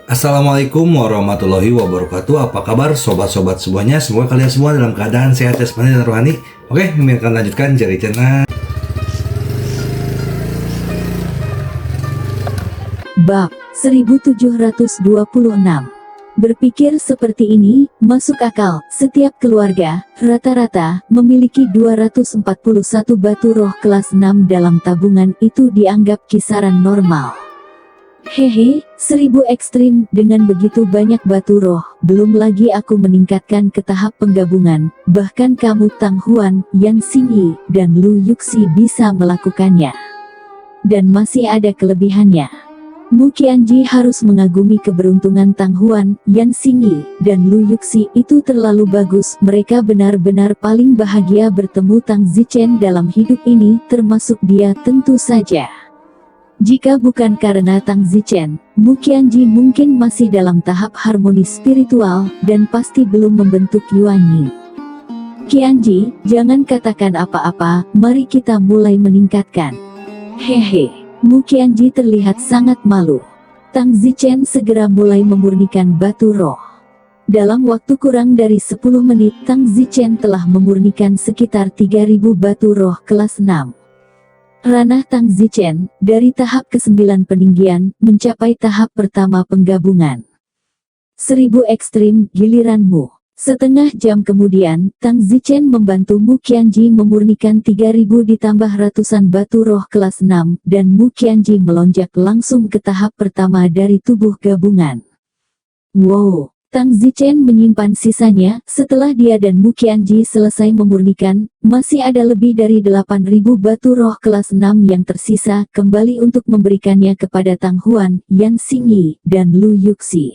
Assalamualaikum warahmatullahi wabarakatuh. Apa kabar sobat-sobat semuanya? Semoga kalian semua dalam keadaan sehat jasmani dan rohani. Oke, kami akan lanjutkan Jari Channel. Bab 1726. Berpikir seperti ini, masuk akal. Setiap keluarga, rata-rata, memiliki 241 batu roh kelas 6 dalam tabungan. Itu dianggap kisaran normal. Hehe, 1000 ekstrim. Dengan begitu banyak batu roh, belum lagi aku meningkatkan ke tahap penggabungan. Bahkan kamu Tang Huan, Yan Xingyi, dan Lu Yuxi bisa melakukannya. Dan masih ada kelebihannya. Mu Qianji harus mengagumi keberuntungan Tang Huan, Yan Xingyi, dan Lu Yuxi. Itu terlalu bagus. Mereka benar-benar paling bahagia bertemu Tang Zichen dalam hidup ini, termasuk dia tentu saja. Jika bukan karena Tang Zichen, Mu Qianji mungkin masih dalam tahap harmoni spiritual, dan pasti belum membentuk Yuan Yi. Qianji, jangan katakan apa-apa, mari kita mulai meningkatkan. Hehe. Mu Qianji terlihat sangat malu. Tang Zichen segera mulai memurnikan batu roh. Dalam waktu kurang dari 10 menit, Tang Zichen telah memurnikan sekitar 3000 batu roh kelas 6. Ranah Tang Zichen, dari tahap ke-9 peninggian, mencapai tahap pertama penggabungan. 1000 ekstrim, giliranmu. Setengah jam kemudian, Tang Zichen membantu Mu Qianji memurnikan 3000 ditambah ratusan batu roh kelas 6, dan Mu Qianji melonjak langsung ke tahap pertama dari tubuh gabungan. Wow! Tang Zichen menyimpan sisanya. Setelah dia dan Mu Qianji selesai memurnikan, masih ada lebih dari 8000 batu roh kelas 6 yang tersisa, kembali untuk memberikannya kepada Tang Huan, Yan Xingyi, dan Lu Yuxi.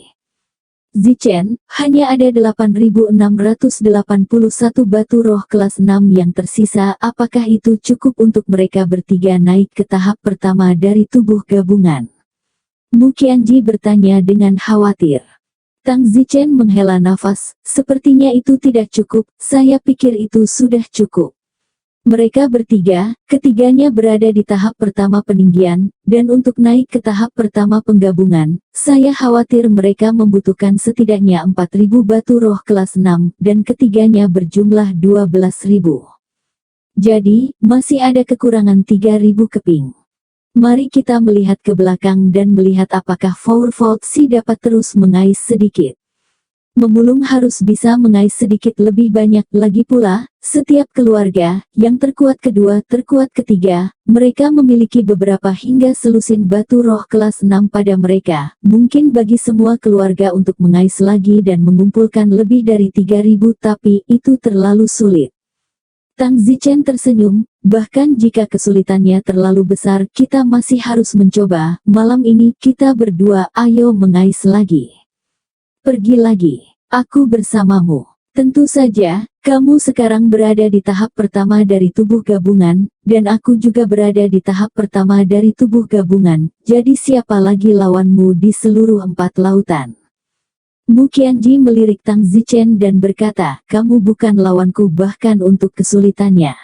Zichen, hanya ada 8681 batu roh kelas 6 yang tersisa. Apakah itu cukup untuk mereka bertiga naik ke tahap pertama dari tubuh gabungan? Mu Qianji bertanya dengan khawatir. Tang Zichen menghela nafas, sepertinya itu tidak cukup, saya pikir itu sudah cukup. Mereka bertiga, ketiganya berada di tahap pertama peninggian, dan untuk naik ke tahap pertama penggabungan, saya khawatir mereka membutuhkan setidaknya 4000 batu roh kelas 6, dan ketiganya berjumlah 12000. Jadi, masih ada kekurangan 3000 keping. Mari kita melihat ke belakang dan melihat apakah Fourfold Si dapat terus mengais sedikit. Memulung harus bisa mengais sedikit lebih banyak. Lagi pula, setiap keluarga, yang terkuat kedua, terkuat ketiga, mereka memiliki beberapa hingga selusin batu roh kelas 6 pada mereka. Mungkin bagi semua keluarga untuk mengais lagi dan mengumpulkan lebih dari 3000, tapi itu terlalu sulit. Tang Zichen tersenyum, bahkan jika kesulitannya terlalu besar, kita masih harus mencoba. Malam ini, kita berdua, ayo mengais lagi. Pergi lagi. Aku bersamamu. Tentu saja, kamu sekarang berada di tahap pertama dari tubuh gabungan, dan aku juga berada di tahap pertama dari tubuh gabungan, jadi siapa lagi lawanmu di seluruh 4 lautan? Mu Qianji melirik Tang Zichen dan berkata, kamu bukan lawanku bahkan untuk kesulitannya.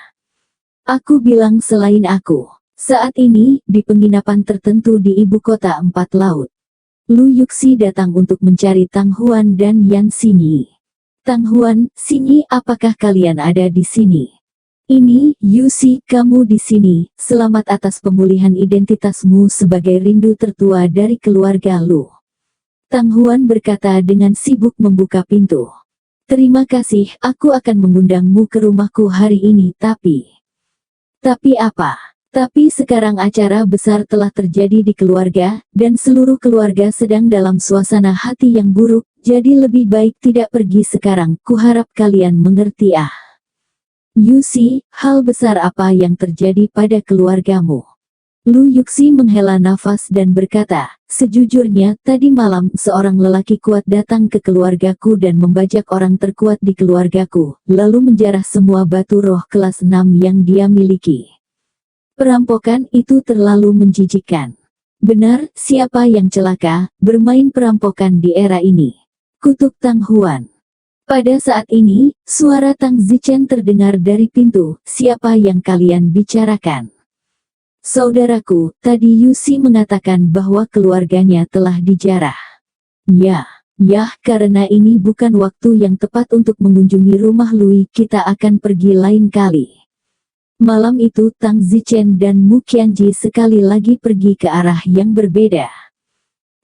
Aku bilang selain aku. Saat ini, di penginapan tertentu di ibu kota 4 laut. Lu Yuxi datang untuk mencari Tang Huan dan Yan Xingyi. Tang Huan, Xingyi, apakah kalian ada di sini? Ini, Yuxi, kamu di sini. Selamat atas pemulihan identitasmu sebagai rindu tertua dari keluarga Lu. Tang Huan berkata dengan sibuk membuka pintu. Terima kasih, aku akan mengundangmu ke rumahku hari ini, tapi apa? Tapi sekarang acara besar telah terjadi di keluarga, dan seluruh keluarga sedang dalam suasana hati yang buruk, jadi lebih baik tidak pergi sekarang. Kuharap kalian mengerti. Yuxi, hal besar apa yang terjadi pada keluargamu? Lu Yuxi menghela nafas dan berkata, sejujurnya, tadi malam seorang lelaki kuat datang ke keluargaku dan membajak orang terkuat di keluargaku, lalu menjarah semua batu roh kelas 6 yang dia miliki. Perampokan itu terlalu menjijikkan. Benar, siapa yang celaka, bermain perampokan di era ini? Kutuk Tang Huan. Pada saat ini, suara Tang Zichen terdengar dari pintu, siapa yang kalian bicarakan? Saudaraku, tadi Yuxi mengatakan bahwa keluarganya telah dijarah. Ya, karena ini bukan waktu yang tepat untuk mengunjungi rumah Lui, kita akan pergi lain kali. Malam itu Tang Zichen dan Mu Qianji sekali lagi pergi ke arah yang berbeda.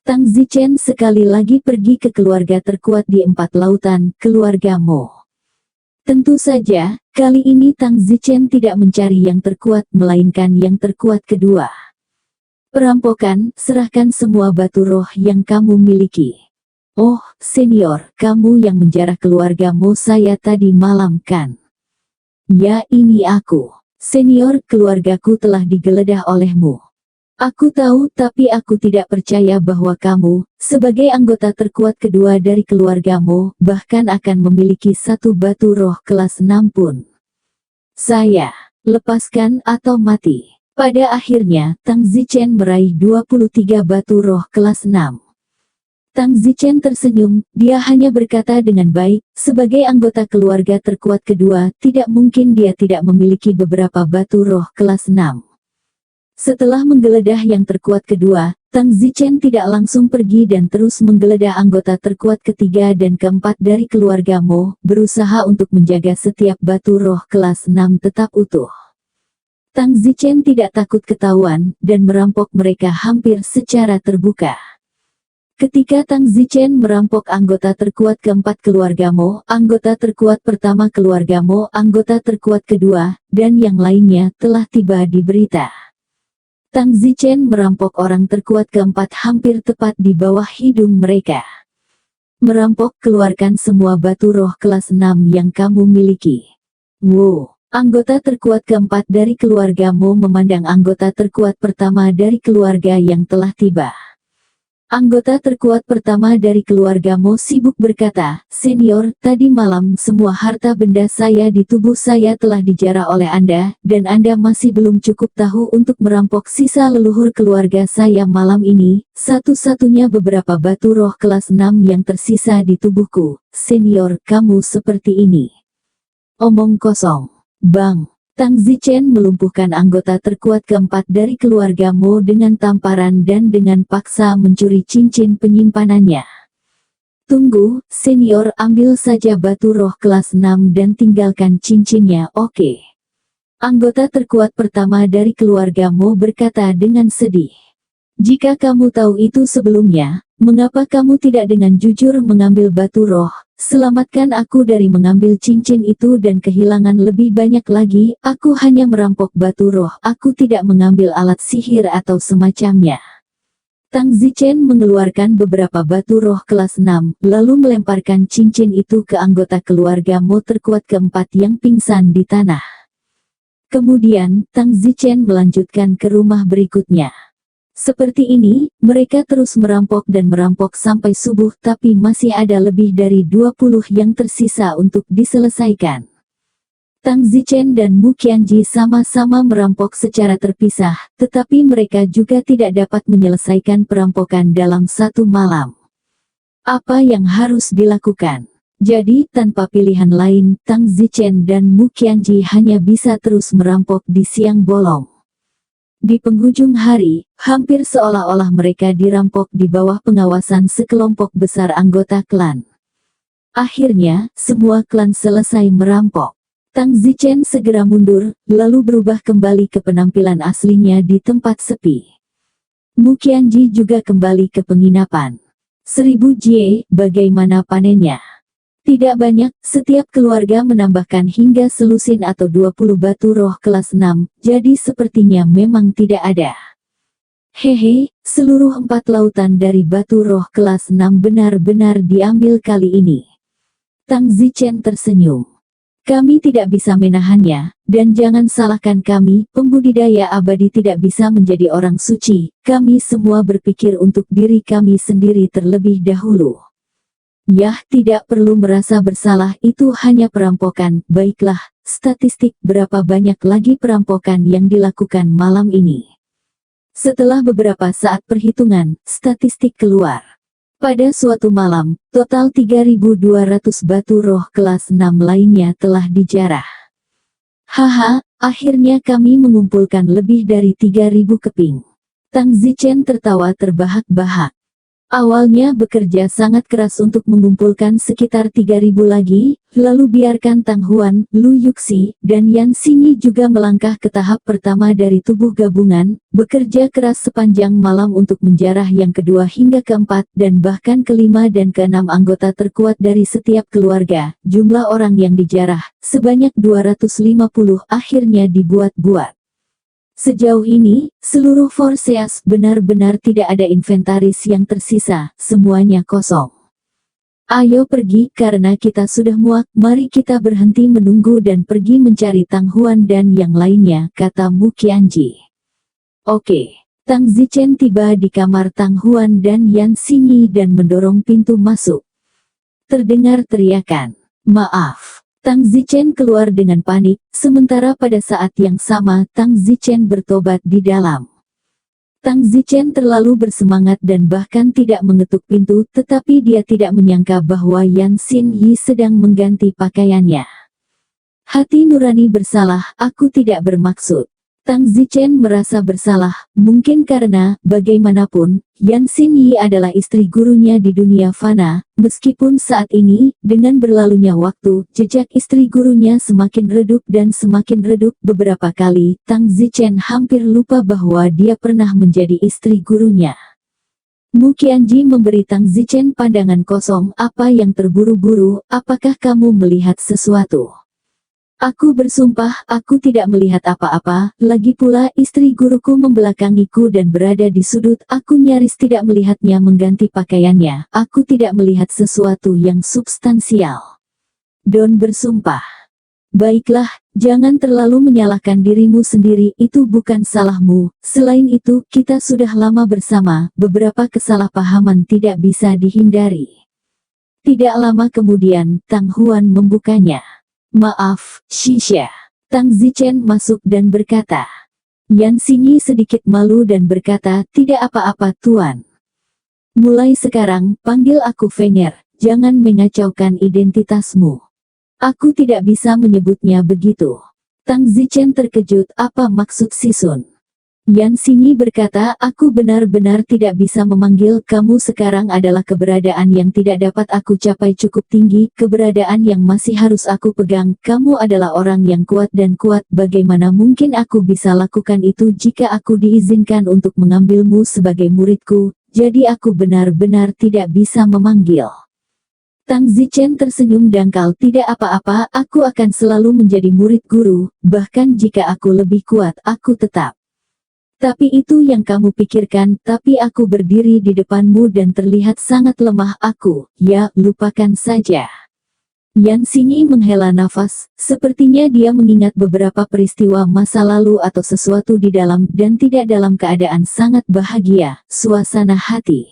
Tang Zichen sekali lagi pergi ke keluarga terkuat di 4 lautan, keluarga Mo. Tentu saja, kali ini Tang Zichen tidak mencari yang terkuat melainkan yang terkuat kedua. Perampokan, serahkan semua batu roh yang kamu miliki. Oh, senior, kamu yang menjarah keluargamu saya tadi malam kan? Ya, ini aku. Senior, keluargaku telah digeledah olehmu. Aku tahu, tapi aku tidak percaya bahwa kamu, sebagai anggota terkuat kedua dari keluargamu, bahkan akan memiliki satu batu roh kelas 6 pun. Saya, lepaskan atau mati. Pada akhirnya, Tang Zichen meraih 23 batu roh kelas 6. Tang Zichen tersenyum, dia hanya berkata dengan baik, sebagai anggota keluarga terkuat kedua, tidak mungkin dia tidak memiliki beberapa batu roh kelas 6. Setelah menggeledah yang terkuat kedua, Tang Zichen tidak langsung pergi dan terus menggeledah anggota terkuat ketiga dan keempat dari keluarga Mo, berusaha untuk menjaga setiap batu roh kelas 6 tetap utuh. Tang Zichen tidak takut ketahuan, dan merampok mereka hampir secara terbuka. Ketika Tang Zichen merampok anggota terkuat keempat keluarga Mo, anggota terkuat pertama keluarga Mo, anggota terkuat kedua, dan yang lainnya telah tiba di berita. Tang Zichen merampok orang terkuat keempat hampir tepat di bawah hidung mereka. Merampok, keluarkan semua batu roh kelas 6 yang kamu miliki. Wow! Anggota terkuat keempat dari keluarga Mo memandang anggota terkuat pertama dari keluarga yang telah tiba. Anggota terkuat pertama dari keluarga Mo sibuk berkata, "Senior, tadi malam semua harta benda saya di tubuh saya telah dijarah oleh Anda, dan Anda masih belum cukup tahu untuk merampok sisa leluhur keluarga saya malam ini, satu-satunya beberapa batu roh kelas 6 yang tersisa di tubuhku. Senior, kamu seperti ini." Omong kosong. Bang! Tang Zichen melumpuhkan anggota terkuat keempat dari keluarga Mo dengan tamparan dan dengan paksa mencuri cincin penyimpanannya. Tunggu, senior, ambil saja batu roh kelas 6 dan tinggalkan cincinnya, oke? Anggota terkuat pertama dari keluarga Mo berkata dengan sedih. Jika kamu tahu itu sebelumnya, mengapa kamu tidak dengan jujur mengambil batu roh? Selamatkan aku dari mengambil cincin itu dan kehilangan lebih banyak lagi. Aku hanya merampok batu roh, aku tidak mengambil alat sihir atau semacamnya. Tang Zichen mengeluarkan beberapa batu roh kelas 6, lalu melemparkan cincin itu ke anggota keluarga Mo terkuat keempat yang pingsan di tanah. Kemudian, Tang Zichen melanjutkan ke rumah berikutnya. Seperti ini, mereka terus merampok dan merampok sampai subuh, tapi masih ada lebih dari 20 yang tersisa untuk diselesaikan. Tang Zichen dan Mu Qianji sama-sama merampok secara terpisah, tetapi mereka juga tidak dapat menyelesaikan perampokan dalam satu malam. Apa yang harus dilakukan? Jadi, tanpa pilihan lain, Tang Zichen dan Mu Qianji hanya bisa terus merampok di siang bolong. Di penghujung hari, hampir seolah-olah mereka dirampok di bawah pengawasan sekelompok besar anggota klan. Akhirnya, semua klan selesai merampok. Tang Zichen segera mundur, lalu berubah kembali ke penampilan aslinya di tempat sepi. Mu Qianji juga kembali ke penginapan. 1000 jie, bagaimana panennya? Tidak banyak, setiap keluarga menambahkan hingga selusin atau 20 batu roh kelas 6, jadi sepertinya memang tidak ada. Hehe, seluruh 4 lautan dari batu roh kelas 6 benar-benar diambil kali ini. Tang Zichen tersenyum. Kami tidak bisa menahannya, dan jangan salahkan kami, pembudidaya abadi tidak bisa menjadi orang suci, kami semua berpikir untuk diri kami sendiri terlebih dahulu. Yah, tidak perlu merasa bersalah, itu hanya perampokan. Baiklah, statistik berapa banyak lagi perampokan yang dilakukan malam ini. Setelah beberapa saat perhitungan, statistik keluar. Pada suatu malam, total 3.200 batu roh kelas 6 lainnya telah dijarah. Haha, akhirnya kami mengumpulkan lebih dari 3.000 keping. Tang Zichen tertawa terbahak-bahak. Awalnya bekerja sangat keras untuk mengumpulkan sekitar 3.000 lagi, lalu biarkan Tang Huan, Lu Yuxi, dan Yan Xingyi juga melangkah ke tahap pertama dari tubuh gabungan, bekerja keras sepanjang malam untuk menjarah yang kedua hingga keempat dan bahkan kelima dan keenam anggota terkuat dari setiap keluarga. Jumlah orang yang dijarah, sebanyak 250 akhirnya dibuat-buat. Sejauh ini, seluruh Forceas benar-benar tidak ada inventaris yang tersisa, semuanya kosong. Ayo pergi karena kita sudah muak, mari kita berhenti menunggu dan pergi mencari Tang Huan dan yang lainnya, kata Mu Qianji. Oke. Tang Zichen tiba di kamar Tang Huan dan Yan Xingyi dan mendorong pintu masuk. Terdengar teriakan, "Maaf." Tang Zichen keluar dengan panik, sementara pada saat yang sama Tang Zichen bertobat di dalam. Tang Zichen terlalu bersemangat dan bahkan tidak mengetuk pintu, tetapi dia tidak menyangka bahwa Yan Xingyi sedang mengganti pakaiannya. Hati nurani bersalah, aku tidak bermaksud. Tang Zichen merasa bersalah, mungkin karena, bagaimanapun, Yan Xingyi adalah istri gurunya di dunia fana, meskipun saat ini, dengan berlalunya waktu, jejak istri gurunya semakin redup dan semakin redup. Beberapa kali, Tang Zichen hampir lupa bahwa dia pernah menjadi istri gurunya. Mu Qianji memberi Tang Zichen pandangan kosong, apa yang terburu-buru, apakah kamu melihat sesuatu? Aku bersumpah, aku tidak melihat apa-apa, lagi pula istri guruku membelakangiku dan berada di sudut, aku nyaris tidak melihatnya mengganti pakaiannya, aku tidak melihat sesuatu yang substansial. Don bersumpah. Baiklah, jangan terlalu menyalahkan dirimu sendiri, itu bukan salahmu, selain itu, kita sudah lama bersama, beberapa kesalahpahaman tidak bisa dihindari. Tidak lama kemudian, Tang Huan membukanya. Maaf, Xixia. Tang Zichen masuk dan berkata. Yan Xingyi sedikit malu dan berkata, tidak apa-apa tuan. Mulai sekarang, panggil aku Fenger, jangan mengacaukan identitasmu. Aku tidak bisa menyebutnya begitu. Tang Zichen terkejut, apa maksud Sisun? Yan Xingyi berkata, aku benar-benar tidak bisa memanggil kamu sekarang adalah keberadaan yang tidak dapat aku capai cukup tinggi, keberadaan yang masih harus aku pegang, kamu adalah orang yang kuat dan kuat, bagaimana mungkin aku bisa lakukan itu jika aku diizinkan untuk mengambilmu sebagai muridku, jadi aku benar-benar tidak bisa memanggil. Tang Zichen tersenyum dangkal, tidak apa-apa, aku akan selalu menjadi murid guru, bahkan jika aku lebih kuat, aku tetap. Tapi itu yang kamu pikirkan, tapi aku berdiri di depanmu dan terlihat sangat lemah aku, ya, lupakan saja. Yan Xingyi menghela nafas, sepertinya dia mengingat beberapa peristiwa masa lalu atau sesuatu di dalam dan tidak dalam keadaan sangat bahagia, suasana hati.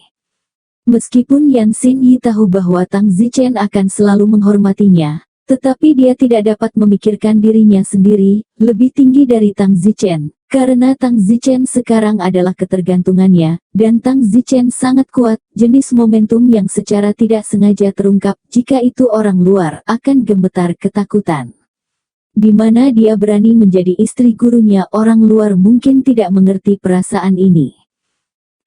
Meskipun Yan Xingyi tahu bahwa Tang Zichen akan selalu menghormatinya, tetapi dia tidak dapat memikirkan dirinya sendiri, lebih tinggi dari Tang Zichen. Karena Tang Zichen sekarang adalah ketergantungannya, dan Tang Zichen sangat kuat, jenis momentum yang secara tidak sengaja terungkap, jika itu orang luar, akan gemetar ketakutan. Di mana dia berani menjadi istri gurunya, orang luar mungkin tidak mengerti perasaan ini.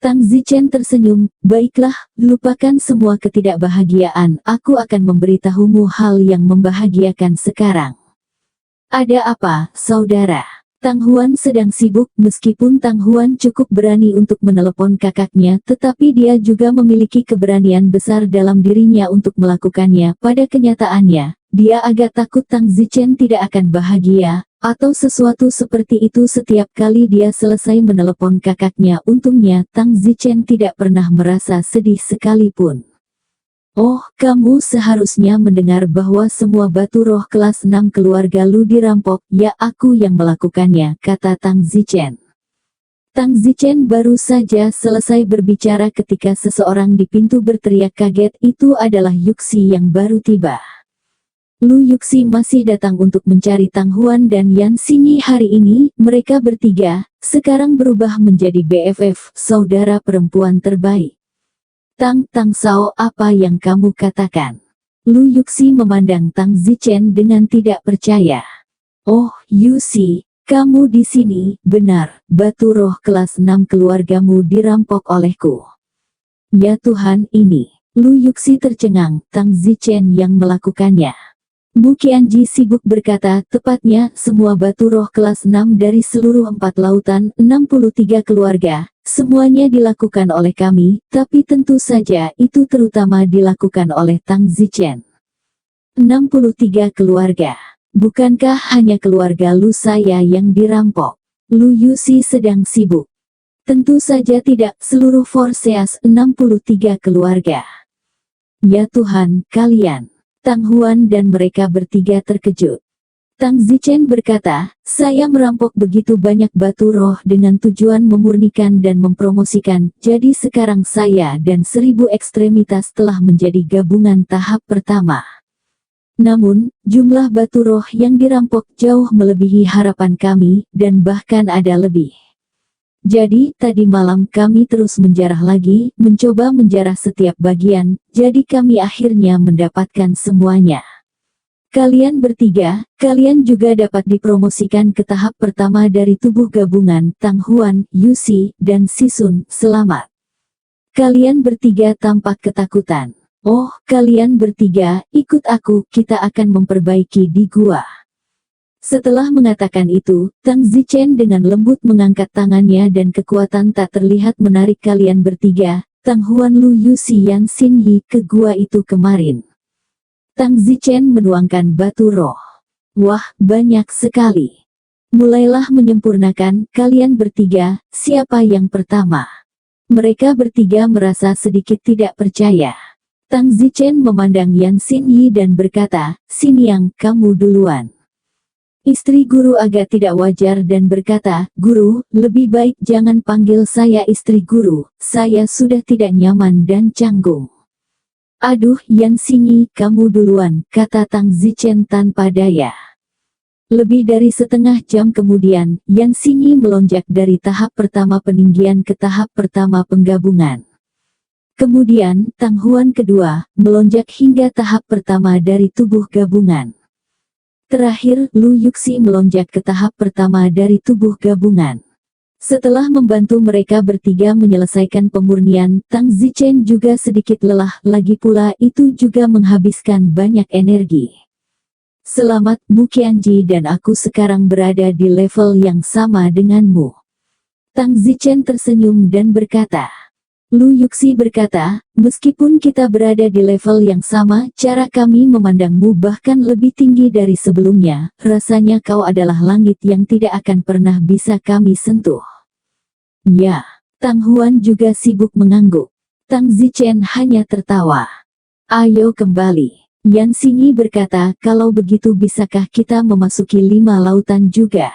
Tang Zichen tersenyum, baiklah, lupakan semua ketidakbahagiaan, aku akan memberitahumu hal yang membahagiakan sekarang. Ada apa, saudara? Tang Huan sedang sibuk, meskipun Tang Huan cukup berani untuk menelepon kakaknya, tetapi dia juga memiliki keberanian besar dalam dirinya untuk melakukannya. Pada kenyataannya, dia agak takut Tang Zichen tidak akan bahagia, atau sesuatu seperti itu setiap kali dia selesai menelepon kakaknya. Untungnya, Tang Zichen tidak pernah merasa sedih sekalipun. Oh, kamu seharusnya mendengar bahwa semua batu roh kelas 6 keluarga Lu dirampok, ya aku yang melakukannya, kata Tang Zichen. Tang Zichen baru saja selesai berbicara ketika seseorang di pintu berteriak kaget, itu adalah Yuxi yang baru tiba. Lu Yuxi masih datang untuk mencari Tang Huan dan Yan Xingyi hari ini, mereka bertiga, sekarang berubah menjadi BFF, saudara perempuan terbaik. Tang Sao, apa yang kamu katakan? Lu Yuxi memandang Tang Zichen dengan tidak percaya. Oh, Yuxi, kamu di sini, benar, batu roh kelas 6 keluargamu dirampok olehku. Ya Tuhan, ini Lu Yuxi tercengang, Tang Zichen yang melakukannya. Mu Qianji sibuk berkata, tepatnya, semua batu roh kelas 6 dari seluruh 4 lautan, 63 keluarga, semuanya dilakukan oleh kami, tapi tentu saja itu terutama dilakukan oleh Tang Zichen. 63 keluarga. Bukankah hanya keluarga Lu saya yang dirampok? Lu Yuxi sedang sibuk. Tentu saja tidak, seluruh Forseas 63 keluarga. Ya Tuhan, kalian. Tang Huan dan mereka bertiga terkejut. Tang Zichen berkata, saya merampok begitu banyak batu roh dengan tujuan memurnikan dan mempromosikan, jadi sekarang saya dan 1000 ekstremitas telah menjadi gabungan tahap pertama. Namun, jumlah batu roh yang dirampok jauh melebihi harapan kami, dan bahkan ada lebih. Jadi, tadi malam kami terus menjarah lagi, mencoba menjarah setiap bagian, jadi kami akhirnya mendapatkan semuanya. Kalian bertiga, kalian juga dapat dipromosikan ke tahap pertama dari tubuh gabungan, Tang Huan, Yuxi, dan Sisun, selamat. Kalian bertiga tampak ketakutan. Oh, kalian bertiga, ikut aku, kita akan memperbaiki di gua. Setelah mengatakan itu, Tang Zichen dengan lembut mengangkat tangannya dan kekuatan tak terlihat menarik kalian bertiga, Tang Huan, Lu Yuxi, Yan Xinyi ke gua itu kemarin. Tang Zichen menuangkan batu roh. Wah, banyak sekali. Mulailah menyempurnakan, kalian bertiga, siapa yang pertama? Mereka bertiga merasa sedikit tidak percaya. Tang Zichen memandang Yan Xinyi dan berkata, Xinyiang, kamu duluan. Istri guru agak tidak wajar dan berkata, Guru, lebih baik jangan panggil saya istri guru, saya sudah tidak nyaman dan canggung. Aduh, Yan Xinyi, kamu duluan, kata Tang Zichen tanpa daya. Lebih dari setengah jam kemudian, Yan Xinyi melonjak dari tahap pertama peninggian ke tahap pertama penggabungan. Kemudian, Tang Huan kedua, melonjak hingga tahap pertama dari tubuh gabungan. Terakhir, Lu Yuxi melonjak ke tahap pertama dari tubuh gabungan. Setelah membantu mereka bertiga menyelesaikan pemurnian, Tang Zichen juga sedikit lelah, lagi pula itu juga menghabiskan banyak energi. Selamat, Mu Qianji, dan aku sekarang berada di level yang sama denganmu. Tang Zichen tersenyum dan berkata. Lu Yuxi berkata, meskipun kita berada di level yang sama, cara kami memandangmu bahkan lebih tinggi dari sebelumnya, rasanya kau adalah langit yang tidak akan pernah bisa kami sentuh. Ya, Tang Huan juga sibuk mengangguk. Tang Zichen hanya tertawa. Ayo kembali. Yan Xinyi berkata, kalau begitu bisakah kita memasuki 5 lautan juga?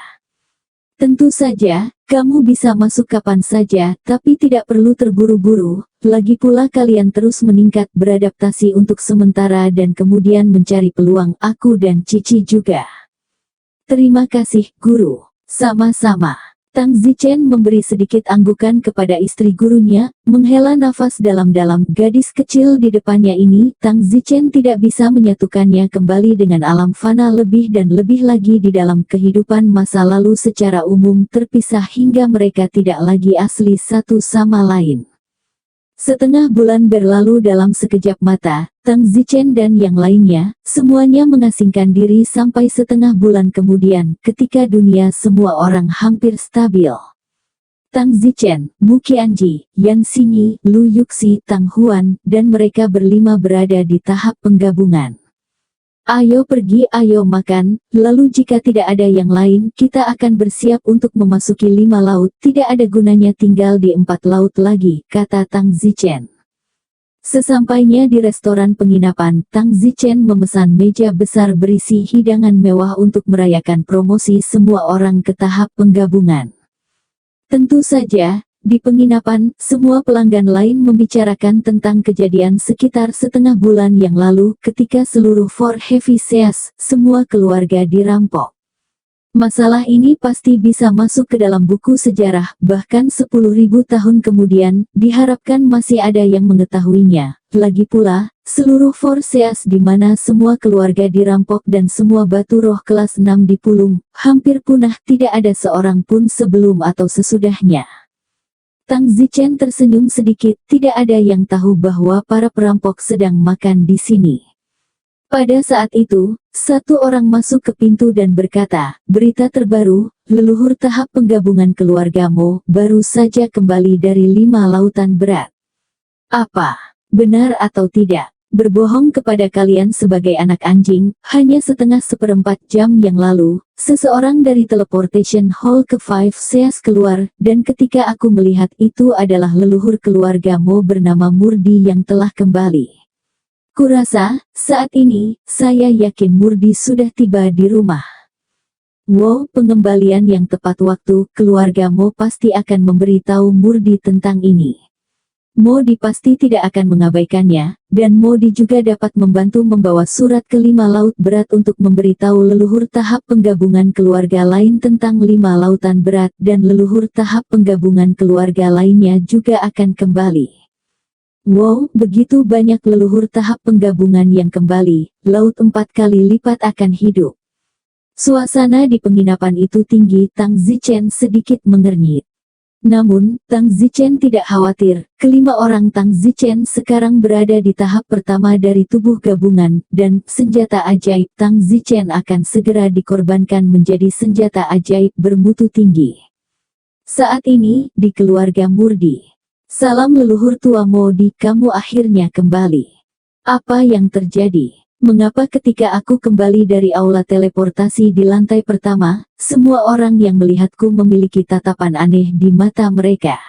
Tentu saja, kamu bisa masuk kapan saja, tapi tidak perlu terburu-buru, lagi pula kalian terus meningkat beradaptasi untuk sementara dan kemudian mencari peluang, aku dan Cici juga. Terima kasih, Guru. Sama-sama. Tang Zichen memberi sedikit anggukan kepada istri gurunya, menghela nafas dalam-dalam. Gadis kecil di depannya ini, Tang Zichen tidak bisa menyatukannya kembali dengan alam fana lebih dan lebih lagi di dalam kehidupan masa lalu secara umum terpisah hingga mereka tidak lagi asli satu sama lain. Setengah bulan berlalu dalam sekejap mata, Tang Zichen dan yang lainnya, semuanya mengasingkan diri sampai setengah bulan kemudian, ketika dunia semua orang hampir stabil. Tang Zichen, Mu Qianji, Yan Xinyi, Lu Yuxi, Tang Huan, dan mereka berlima berada di tahap penggabungan. Ayo pergi, ayo makan, lalu jika tidak ada yang lain, kita akan bersiap untuk memasuki 5 laut, tidak ada gunanya tinggal di 4 laut lagi, kata Tang Zichen. Sesampainya di restoran penginapan, Tang Zichen memesan meja besar berisi hidangan mewah untuk merayakan promosi semua orang ke tahap penggabungan. Tentu saja, di penginapan, semua pelanggan lain membicarakan tentang kejadian sekitar setengah bulan yang lalu ketika seluruh Fort Heavy Seas, semua keluarga dirampok. Masalah ini pasti bisa masuk ke dalam buku sejarah, bahkan 10.000 tahun kemudian, diharapkan masih ada yang mengetahuinya. Lagi pula, seluruh Fort Seas di mana semua keluarga dirampok dan semua batu roh kelas 6 dipulung, hampir punah, tidak ada seorang pun sebelum atau sesudahnya. Tang Zichen tersenyum sedikit, tidak ada yang tahu bahwa para perampok sedang makan di sini. Pada saat itu, satu orang masuk ke pintu dan berkata, berita terbaru, leluhur tahap penggabungan keluarga Mo baru saja kembali dari 5 lautan berat. Apa? Benar atau tidak? Berbohong kepada kalian sebagai anak anjing, hanya seperempat jam yang lalu, seseorang dari teleportation hall ke Five Seas keluar, dan ketika aku melihat itu adalah leluhur keluarga Mo bernama Murdi yang telah kembali. Kurasa, saat ini, saya yakin Murdi sudah tiba di rumah. Wow, pengembalian yang tepat waktu, keluarga Mo pasti akan memberitahu Murdi tentang ini. Modi pasti tidak akan mengabaikannya, dan Modi juga dapat membantu membawa surat ke 5 laut berat untuk memberitahu leluhur tahap penggabungan keluarga lain tentang 5 lautan berat, dan leluhur tahap penggabungan keluarga lainnya juga akan kembali. Wow, begitu banyak leluhur tahap penggabungan yang kembali, laut 4 kali lipat akan hidup. Suasana di penginapan itu tinggi, Tang Zichen sedikit mengernyit. Namun, Tang Zichen tidak khawatir, kelima orang Tang Zichen sekarang berada di tahap pertama dari tubuh gabungan, dan senjata ajaib Tang Zichen akan segera dikorbankan menjadi senjata ajaib bermutu tinggi. Saat ini, di keluarga Murdi. Salam leluhur tua Modi, kamu akhirnya kembali. Apa yang terjadi? Mengapa ketika aku kembali dari aula teleportasi di lantai pertama, semua orang yang melihatku memiliki tatapan aneh di mata mereka?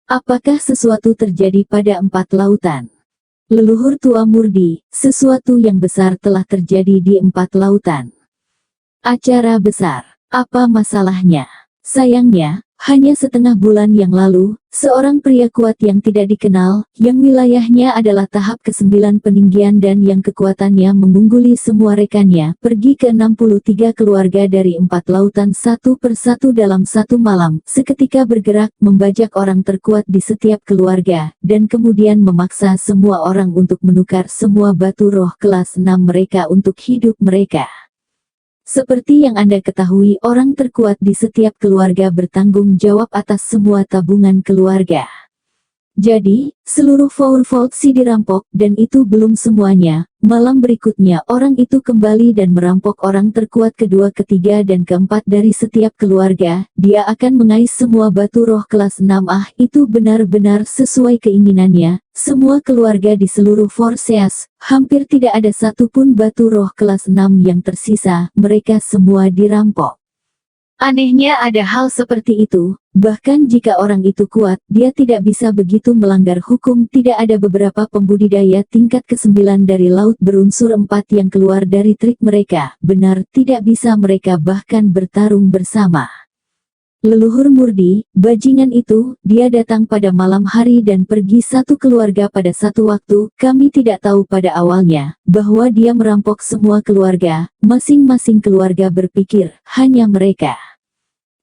Apakah sesuatu terjadi pada 4 lautan? Leluhur tua Murdi, sesuatu yang besar telah terjadi di 4 lautan. Acara besar, apa masalahnya? Sayangnya, hanya setengah bulan yang lalu, seorang pria kuat yang tidak dikenal, yang wilayahnya adalah tahap ke-9 peninggian dan yang kekuatannya mengungguli semua rekannya, pergi ke 63 keluarga dari 4 lautan satu persatu dalam satu malam, seketika bergerak, membajak orang terkuat di setiap keluarga, dan kemudian memaksa semua orang untuk menukar semua batu roh kelas 6 mereka untuk hidup mereka. Seperti yang Anda ketahui, orang terkuat di setiap keluarga bertanggung jawab atas semua tabungan keluarga. Jadi, seluruh Vault dirampok, dan itu belum semuanya. Malam berikutnya orang itu kembali dan merampok orang terkuat kedua, ketiga dan keempat dari setiap keluarga. Dia akan mengais semua batu roh kelas 6. Itu benar-benar sesuai keinginannya. Semua keluarga di seluruh Forseas, hampir tidak ada satupun batu roh kelas 6 yang tersisa, mereka semua dirampok. Anehnya ada hal seperti itu, bahkan jika orang itu kuat, dia tidak bisa begitu melanggar hukum. Tidak ada beberapa pembudidaya tingkat ke-9 dari laut berunsur 4 yang keluar dari trik mereka, benar tidak bisa mereka bahkan bertarung bersama. Leluhur Murdi, bajingan itu, dia datang pada malam hari dan pergi satu keluarga pada satu waktu. Kami tidak tahu pada awalnya, bahwa dia merampok semua keluarga, masing-masing keluarga berpikir, hanya mereka.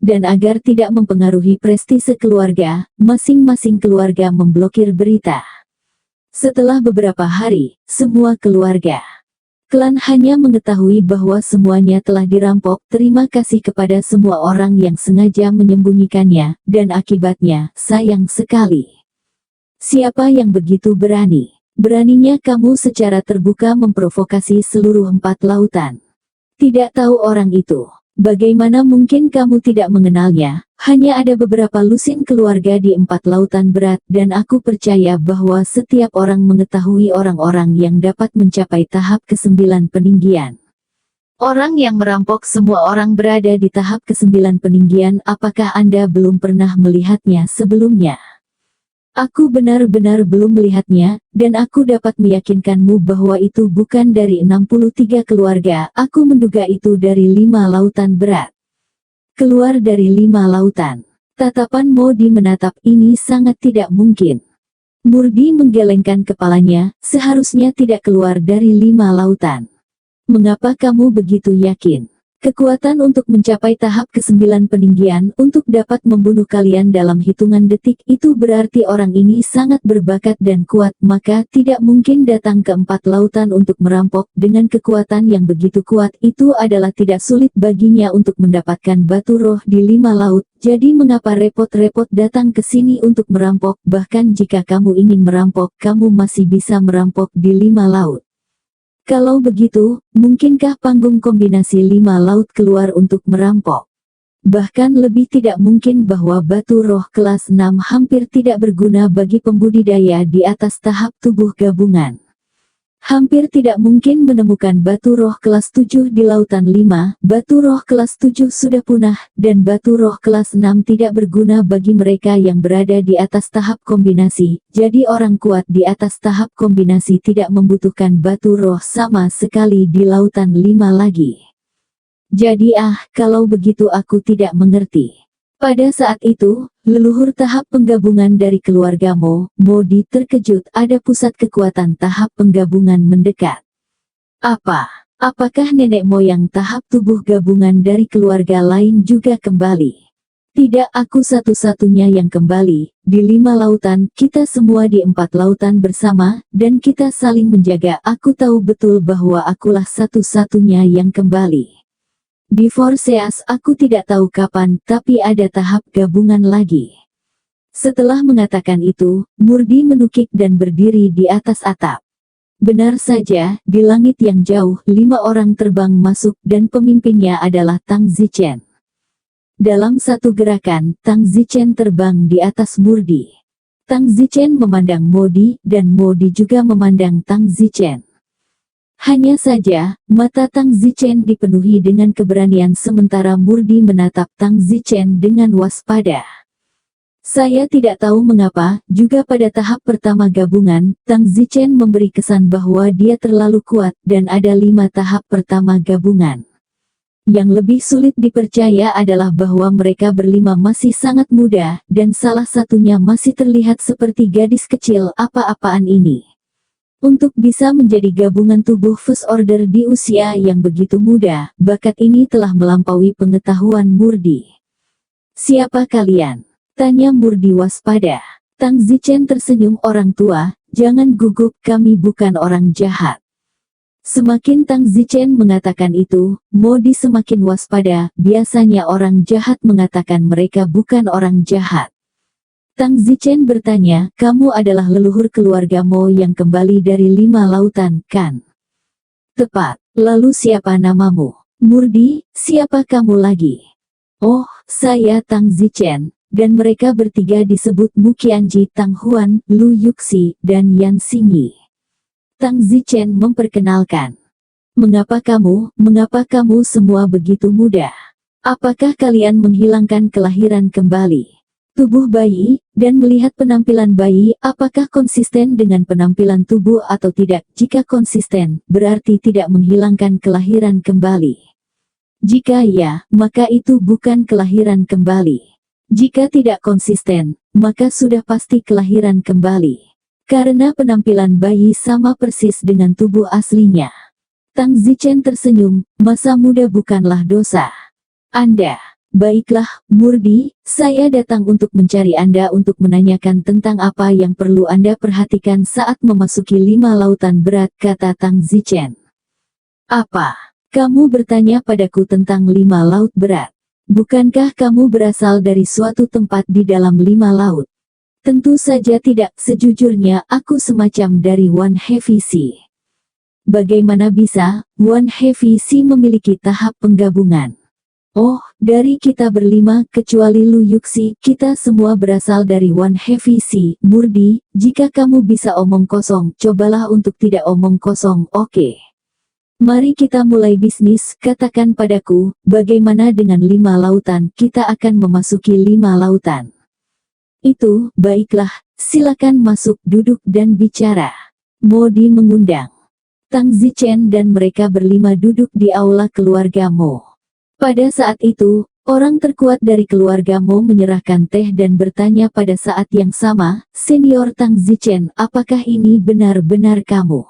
Dan agar tidak mempengaruhi prestise keluarga, masing-masing keluarga memblokir berita. Setelah beberapa hari, semua keluarga klan hanya mengetahui bahwa semuanya telah dirampok. Terima kasih kepada semua orang yang sengaja menyembunyikannya, dan akibatnya, sayang sekali. Siapa yang begitu berani? Beraninya kamu secara terbuka memprovokasi seluruh 4 lautan. Tidak tahu orang itu. Bagaimana mungkin kamu tidak mengenalnya? Hanya ada beberapa lusin keluarga di 4 lautan berat, dan aku percaya bahwa setiap orang mengetahui orang-orang yang dapat mencapai tahap ke-9 peninggian. Orang yang merampok semua orang berada di tahap ke-9 peninggian. Apakah Anda belum pernah melihatnya sebelumnya? Aku benar-benar belum melihatnya, dan aku dapat meyakinkanmu bahwa itu bukan dari 63 keluarga. Aku menduga itu dari 5 lautan berat. Keluar dari 5 lautan. Tatapan Modi menatap ini sangat tidak mungkin. Murdi menggelengkan kepalanya, seharusnya tidak keluar dari 5 lautan. Mengapa kamu begitu yakin? Kekuatan untuk mencapai tahap ke-9 peninggian untuk dapat membunuh kalian dalam hitungan detik itu berarti orang ini sangat berbakat dan kuat, maka tidak mungkin datang ke 4 lautan untuk merampok. Dengan kekuatan yang begitu kuat itu adalah tidak sulit baginya untuk mendapatkan batu roh di 5 laut. Jadi mengapa repot-repot datang ke sini untuk merampok? Bahkan jika kamu ingin merampok, kamu masih bisa merampok di 5 laut. Kalau begitu, mungkinkah panggung kombinasi 5 laut keluar untuk merampok? Bahkan lebih tidak mungkin bahwa batu roh kelas 6 hampir tidak berguna bagi pembudidaya di atas tahap tubuh gabungan. Hampir tidak mungkin menemukan batu roh kelas 7 di lautan 5, batu roh kelas 7 sudah punah, dan batu roh kelas 6 tidak berguna bagi mereka yang berada di atas tahap kombinasi. Jadi orang kuat di atas tahap kombinasi tidak membutuhkan batu roh sama sekali di lautan 5 lagi. Jadi kalau begitu aku tidak mengerti. Pada saat itu, leluhur tahap penggabungan dari keluarga Modi terkejut ada pusat kekuatan tahap penggabungan mendekat. Apakah nenek moyang tahap tubuh gabungan dari keluarga lain juga kembali? Tidak, aku satu-satunya yang kembali. Di 5 lautan, kita semua di 4 lautan bersama, dan kita saling menjaga. Aku tahu betul bahwa akulah satu-satunya yang kembali. Di Forseas aku tidak tahu kapan, tapi ada tahap gabungan lagi. Setelah mengatakan itu, Murdi menukik dan berdiri di atas atap. Benar saja, di langit yang jauh, 5 orang terbang masuk dan pemimpinnya adalah Tang Zichen. Dalam satu gerakan, Tang Zichen terbang di atas Murdi. Tang Zichen memandang Modi, dan Modi juga memandang Tang Zichen. Hanya saja, mata Tang Zichen dipenuhi dengan keberanian sementara Murdi menatap Tang Zichen dengan waspada. Saya tidak tahu mengapa, juga pada tahap pertama gabungan, Tang Zichen memberi kesan bahwa dia terlalu kuat dan ada 5 tahap pertama gabungan. Yang lebih sulit dipercaya adalah bahwa mereka berlima masih sangat muda, dan salah satunya masih terlihat seperti gadis kecil. Apa-apaan ini? Untuk bisa menjadi gabungan tubuh First Order di usia yang begitu muda, bakat ini telah melampaui pengetahuan Murdi. Siapa kalian? Tanya Murdi waspada. Tang Zichen tersenyum, orang tua, jangan gugup, kami bukan orang jahat. Semakin Tang Zichen mengatakan itu, Modi semakin waspada. Biasanya orang jahat mengatakan mereka bukan orang jahat. Tang Zichen bertanya, kamu adalah leluhur keluarga Mo yang kembali dari 5 lautan, kan? Tepat. Lalu siapa namamu? Murdi, siapa kamu lagi? Oh, saya Tang Zichen, dan mereka bertiga disebut Mu Qianji, Tang Huan, Lu Yuxi, dan Yan Xingyi. Tang Zichen memperkenalkan. Mengapa kamu semua begitu muda? Apakah kalian menghilangkan kelahiran kembali? Tubuh bayi, dan melihat penampilan bayi, apakah konsisten dengan penampilan tubuh atau tidak? Jika konsisten, berarti tidak menghilangkan kelahiran kembali. Jika ya, maka itu bukan kelahiran kembali. Jika tidak konsisten, maka sudah pasti kelahiran kembali. Karena penampilan bayi sama persis dengan tubuh aslinya. Tang Zichen tersenyum, masa muda bukanlah dosa. Anda. Baiklah, Murdi, saya datang untuk mencari Anda untuk menanyakan tentang apa yang perlu Anda perhatikan saat memasuki 5 lautan berat, kata Tang Zichen. Apa? Kamu bertanya padaku tentang 5 laut berat. Bukankah kamu berasal dari suatu tempat di dalam 5 laut? Tentu saja tidak, sejujurnya aku semacam dari One Heavy Sea. Bagaimana bisa, One Heavy Sea memiliki tahap penggabungan? Oh, dari kita berlima, kecuali Lu Yuxi, kita semua berasal dari One Heavy Sea. Murdi, jika kamu bisa omong kosong, cobalah untuk tidak omong kosong, oke? Mari kita mulai bisnis, katakan padaku, bagaimana dengan 5 lautan, kita akan memasuki 5 lautan. Itu, baiklah, silakan masuk, duduk dan bicara. Modi mengundang. Tang Zichen dan mereka berlima duduk di aula keluarga Mo. Pada saat itu, orang terkuat dari keluarga Mo menyerahkan teh dan bertanya pada saat yang sama, Senior Tang Zichen, apakah ini benar-benar kamu?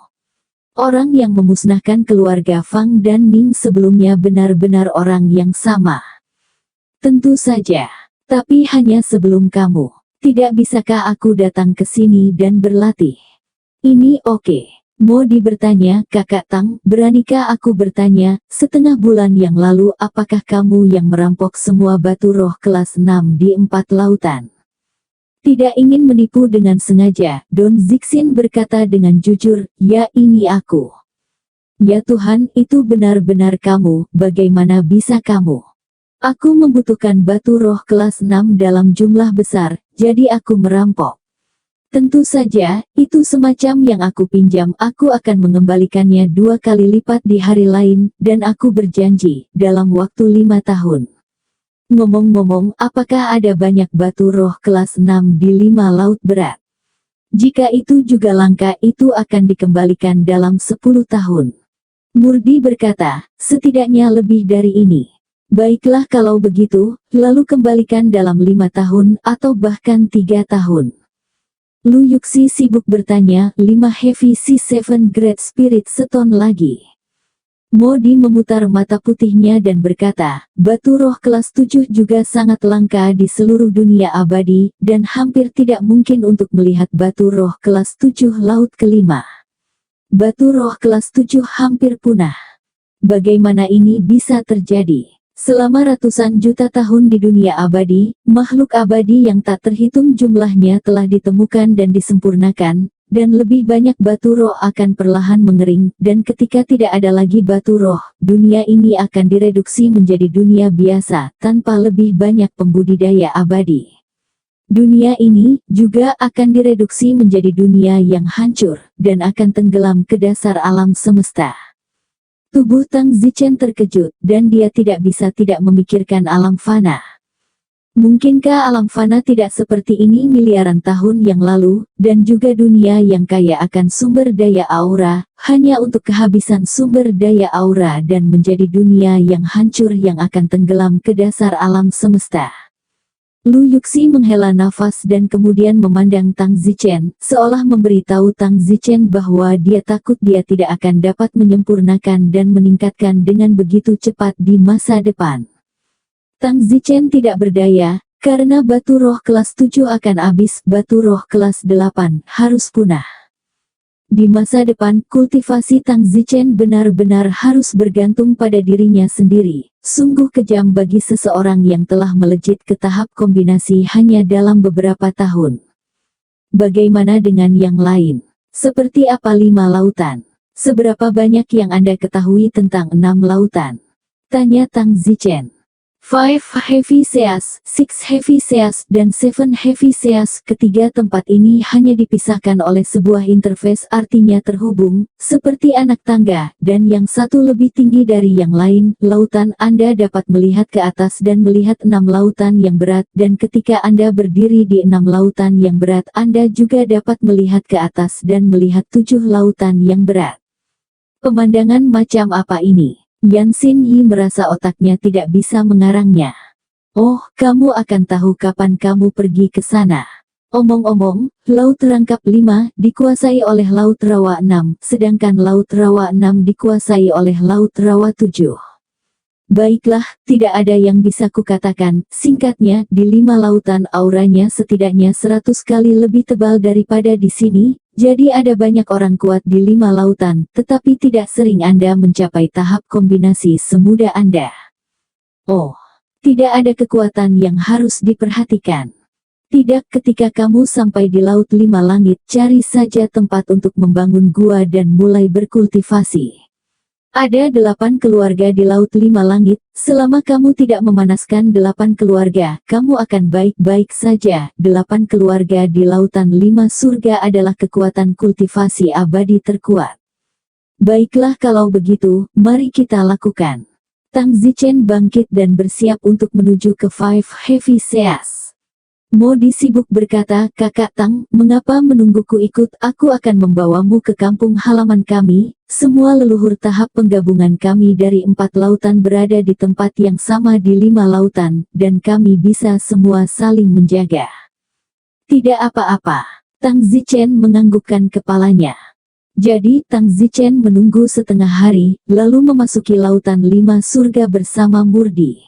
Orang yang memusnahkan keluarga Fang dan Ning sebelumnya benar-benar orang yang sama. Tentu saja. Tapi hanya sebelum kamu. Tidak bisakah aku datang ke sini dan berlatih? Ini oke. Modi bertanya, Kakak Tang, beranikah aku bertanya, setengah bulan yang lalu apakah kamu yang merampok semua batu roh kelas 6 di 4 lautan? Tidak ingin menipu dengan sengaja, Don Zixin berkata dengan jujur, ya ini aku. Ya Tuhan, itu benar-benar kamu, bagaimana bisa kamu? Aku membutuhkan batu roh kelas 6 dalam jumlah besar, jadi aku merampok. Tentu saja, itu semacam yang aku pinjam, aku akan mengembalikannya 2 kali lipat di hari lain, dan aku berjanji, dalam waktu 5 tahun. Ngomong-ngomong, apakah ada banyak batu roh kelas 6 di 5 laut berat? Jika itu juga langka, itu akan dikembalikan dalam 10 tahun. Murdi berkata, setidaknya lebih dari ini. Baiklah kalau begitu, lalu kembalikan dalam 5 tahun, atau bahkan 3 tahun. Lu Yuxi sibuk bertanya, 5 Heavy C7 Great Spirit Stone lagi. Modi memutar mata putihnya dan berkata, batu roh kelas 7 juga sangat langka di seluruh dunia abadi, dan hampir tidak mungkin untuk melihat batu roh kelas 7 laut kelima. Batu roh kelas 7 hampir punah. Bagaimana ini bisa terjadi? Selama ratusan juta tahun di dunia abadi, makhluk abadi yang tak terhitung jumlahnya telah ditemukan dan disempurnakan, dan lebih banyak batu roh akan perlahan mengering, dan ketika tidak ada lagi batu roh, dunia ini akan direduksi menjadi dunia biasa, tanpa lebih banyak pembudidaya abadi. Dunia ini juga akan direduksi menjadi dunia yang hancur, dan akan tenggelam ke dasar alam semesta. Tubuh Tang Zichen terkejut, dan dia tidak bisa tidak memikirkan alam fana. Mungkinkah alam fana tidak seperti ini miliaran tahun yang lalu, dan juga dunia yang kaya akan sumber daya aura, hanya untuk kehabisan sumber daya aura dan menjadi dunia yang hancur yang akan tenggelam ke dasar alam semesta. Lu Yuxi menghela nafas dan kemudian memandang Tang Zichen, seolah memberitahu Tang Zichen bahwa dia takut dia tidak akan dapat menyempurnakan dan meningkatkan dengan begitu cepat di masa depan. Tang Zichen tidak berdaya, karena batu roh kelas 7 akan habis, batu roh kelas 8 harus punah. Di masa depan, kultivasi Tang Zichen benar-benar harus bergantung pada dirinya sendiri. Sungguh kejam bagi seseorang yang telah melejit ke tahap kombinasi hanya dalam beberapa tahun. Bagaimana dengan yang lain? Seperti apa 5 lautan? Seberapa banyak yang Anda ketahui tentang 6 lautan? Tanya Tang Zichen. 5 Heavy Seas, 6 Heavy Seas, dan 7 Heavy Seas. Ketiga tempat ini hanya dipisahkan oleh sebuah interface, artinya terhubung, seperti anak tangga, dan yang satu lebih tinggi dari yang lain. Lautan Anda dapat melihat ke atas dan melihat 6 lautan yang berat, dan ketika Anda berdiri di 6 lautan yang berat, Anda juga dapat melihat ke atas dan melihat 7 lautan yang berat. Pemandangan macam apa ini? Yan Xin Yi merasa otaknya tidak bisa mengarangnya. Oh, kamu akan tahu kapan kamu pergi ke sana. Omong-omong, Laut Rangkap 5 dikuasai oleh Laut Rawa 6, sedangkan Laut Rawa 6 dikuasai oleh Laut Rawa 7. Baiklah, tidak ada yang bisa kukatakan. Singkatnya, di 5 lautan auranya setidaknya 100 kali lebih tebal daripada di sini. Jadi ada banyak orang kuat di 5 lautan, tetapi tidak sering Anda mencapai tahap kombinasi semudah Anda. Oh, tidak ada kekuatan yang harus diperhatikan. Tidak, ketika kamu sampai di Laut 5 Langit, cari saja tempat untuk membangun gua dan mulai berkultivasi. Ada 8 keluarga di Laut 5 Langit, selama kamu tidak memanaskan 8 keluarga, kamu akan baik-baik saja. 8 keluarga di Lautan 5 Surga adalah kekuatan kultivasi abadi terkuat. Baiklah kalau begitu, mari kita lakukan. Tang Zichen bangkit dan bersiap untuk menuju ke 5 Heavy Seas. Modi sibuk berkata, Kakak Tang, mengapa menungguku ikut? Aku akan membawamu ke kampung halaman kami. Semua leluhur tahap penggabungan kami dari 4 lautan berada di tempat yang sama di 5 lautan, dan kami bisa semua saling menjaga. Tidak apa-apa. Tang Zichen menganggukkan kepalanya. Jadi Tang Zichen menunggu setengah hari, lalu memasuki lautan 5 surga bersama Murdi.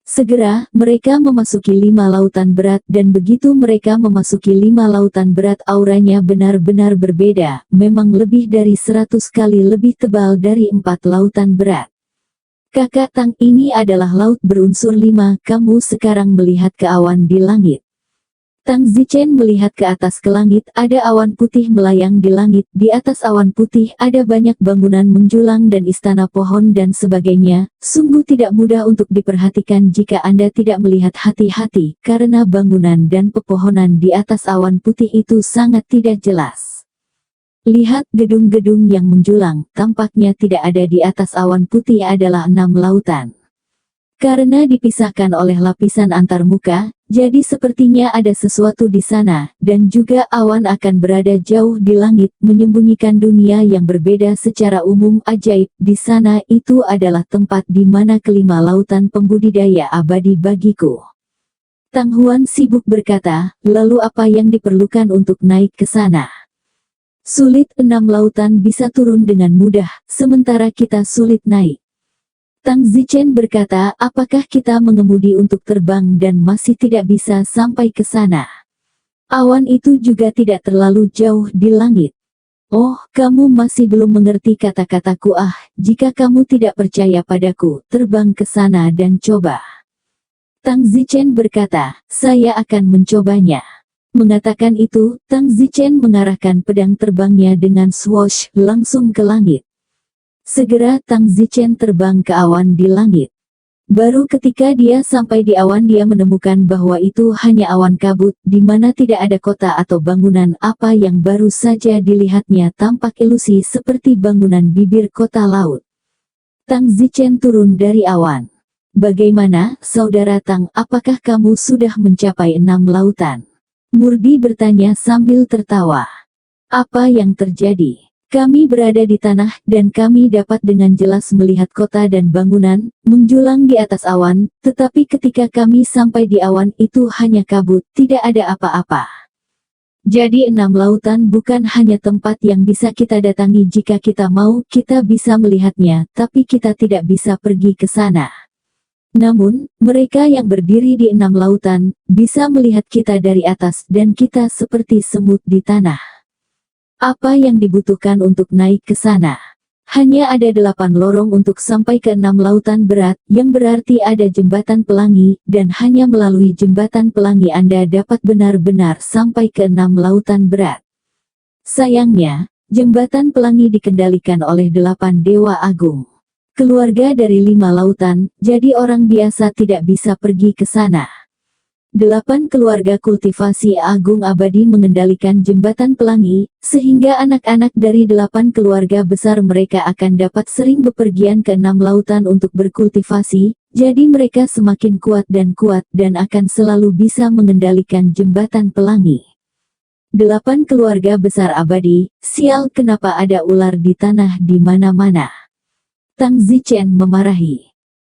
Segera, mereka memasuki 5 lautan berat dan begitu mereka memasuki 5 lautan berat auranya benar-benar berbeda, memang lebih dari 100 kali lebih tebal dari 4 lautan berat. Kakak Tang, ini adalah laut berunsur 5, kamu sekarang melihat ke awan di langit. Tang Zichen melihat ke atas ke langit, ada awan putih melayang di langit, di atas awan putih ada banyak bangunan menjulang dan istana pohon dan sebagainya, sungguh tidak mudah untuk diperhatikan jika Anda tidak melihat hati-hati, karena bangunan dan pepohonan di atas awan putih itu sangat tidak jelas. Lihat gedung-gedung yang menjulang, tampaknya tidak ada di atas awan putih adalah 6 lautan. Karena dipisahkan oleh lapisan antarmuka, jadi sepertinya ada sesuatu di sana, dan juga awan akan berada jauh di langit, menyembunyikan dunia yang berbeda secara umum ajaib. Di sana itu adalah tempat di mana kelima lautan pembudidaya abadi bagiku. Tang Huan sibuk berkata, lalu apa yang diperlukan untuk naik ke sana? Sulit, 6 lautan bisa turun dengan mudah, sementara kita sulit naik. Tang Zichen berkata, apakah kita mengemudi untuk terbang dan masih tidak bisa sampai ke sana? Awan itu juga tidak terlalu jauh di langit. Oh, kamu masih belum mengerti kata-kataku. Jika kamu tidak percaya padaku, terbang ke sana dan coba. Tang Zichen berkata, saya akan mencobanya. Mengatakan itu, Tang Zichen mengarahkan pedang terbangnya dengan swoosh, langsung ke langit. Segera Tang Zichen terbang ke awan di langit. Baru ketika dia sampai di awan dia menemukan bahwa itu hanya awan kabut, di mana tidak ada kota atau bangunan. Apa yang baru saja dilihatnya tampak ilusi seperti bangunan bibir kota laut. Tang Zichen turun dari awan. Bagaimana, saudara Tang, apakah kamu sudah mencapai 6 lautan? Murdi bertanya sambil tertawa. Apa yang terjadi? Kami berada di tanah, dan kami dapat dengan jelas melihat kota dan bangunan, menjulang di atas awan, tetapi ketika kami sampai di awan itu hanya kabut, tidak ada apa-apa. Jadi 6 lautan bukan hanya tempat yang bisa kita datangi jika kita mau, kita bisa melihatnya, tapi kita tidak bisa pergi ke sana. Namun, mereka yang berdiri di 6 lautan, bisa melihat kita dari atas dan kita seperti semut di tanah. Apa yang dibutuhkan untuk naik ke sana? Hanya ada 8 lorong untuk sampai ke 6 lautan berat, yang berarti ada jembatan pelangi, dan hanya melalui jembatan pelangi Anda dapat benar-benar sampai ke 6 lautan berat. Sayangnya, jembatan pelangi dikendalikan oleh 8 dewa agung. Keluarga dari 5 lautan, jadi orang biasa tidak bisa pergi ke sana. 8 keluarga kultivasi agung abadi mengendalikan jembatan pelangi, sehingga anak-anak dari 8 keluarga besar mereka akan dapat sering bepergian ke 6 lautan untuk berkultivasi, jadi mereka semakin kuat dan akan selalu bisa mengendalikan jembatan pelangi. 8 keluarga besar abadi, sial, kenapa ada ular di tanah di mana-mana? Tang Zichen memarahi.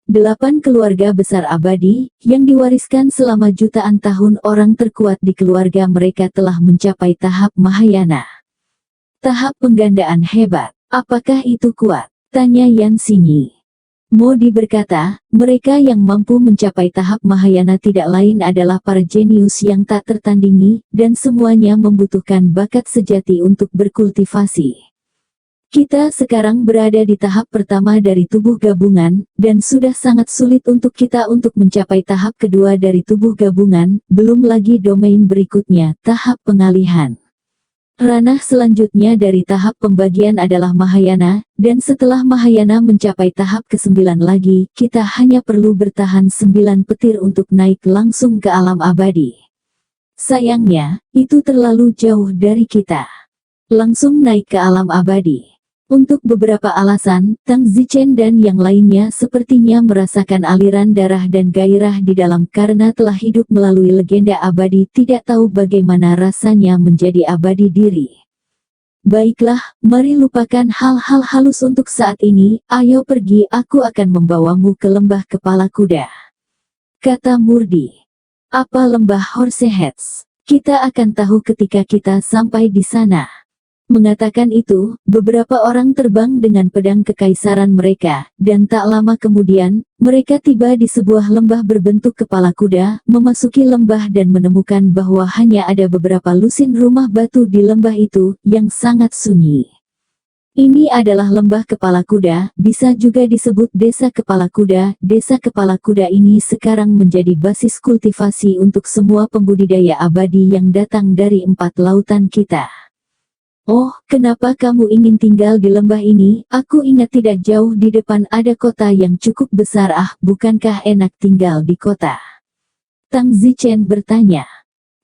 8 keluarga besar abadi, yang diwariskan selama jutaan tahun orang terkuat di keluarga mereka telah mencapai tahap Mahayana. Tahap penggandaan hebat. Apakah itu kuat? Tanya Yan Xinyi. Modi berkata, mereka yang mampu mencapai tahap Mahayana tidak lain adalah para jenius yang tak tertandingi, dan semuanya membutuhkan bakat sejati untuk berkultivasi. Kita sekarang berada di tahap pertama dari tubuh gabungan, dan sudah sangat sulit untuk kita untuk mencapai tahap kedua dari tubuh gabungan, belum lagi domain berikutnya, tahap pengalihan. Ranah selanjutnya dari tahap pembagian adalah Mahayana, dan setelah Mahayana mencapai tahap ke-9 lagi, kita hanya perlu bertahan 9 petir untuk naik langsung ke alam abadi. Sayangnya, itu terlalu jauh dari kita. Langsung naik ke alam abadi. Untuk beberapa alasan, Tang Zichen dan yang lainnya sepertinya merasakan aliran darah dan gairah di dalam karena telah hidup melalui legenda abadi, tidak tahu bagaimana rasanya menjadi abadi diri. Baiklah, mari lupakan hal-hal halus untuk saat ini, ayo pergi, aku akan membawamu ke lembah kepala kuda. Kata Murdi. Apa lembah Horsehets? Kita akan tahu ketika kita sampai di sana. Mengatakan itu, beberapa orang terbang dengan pedang kekaisaran mereka, dan tak lama kemudian, mereka tiba di sebuah lembah berbentuk kepala kuda, memasuki lembah dan menemukan bahwa hanya ada beberapa lusin rumah batu di lembah itu, yang sangat sunyi. Ini adalah lembah kepala kuda, bisa juga disebut desa kepala kuda. Desa kepala kuda ini sekarang menjadi basis kultivasi untuk semua pembudidaya abadi yang datang dari 4 lautan kita. Oh, kenapa kamu ingin tinggal di lembah ini? Aku ingat tidak jauh di depan ada kota yang cukup besar. Bukankah enak tinggal di kota? Tang Zichen bertanya.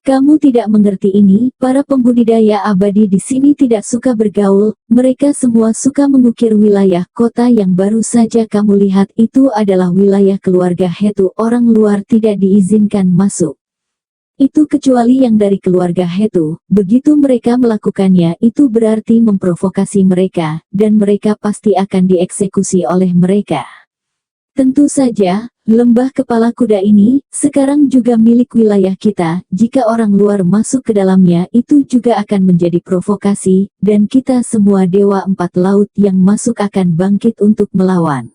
Kamu tidak mengerti ini, para pembudidaya abadi di sini tidak suka bergaul, mereka semua suka mengukir wilayah kota yang baru saja kamu lihat itu adalah wilayah keluarga Hetu, orang luar tidak diizinkan masuk. Itu kecuali yang dari keluarga Hetu, begitu mereka melakukannya itu berarti memprovokasi mereka, dan mereka pasti akan dieksekusi oleh mereka. Tentu saja, lembah kepala kuda ini, sekarang juga milik wilayah kita, jika orang luar masuk ke dalamnya itu juga akan menjadi provokasi, dan kita semua dewa 4 laut yang masuk akan bangkit untuk melawan.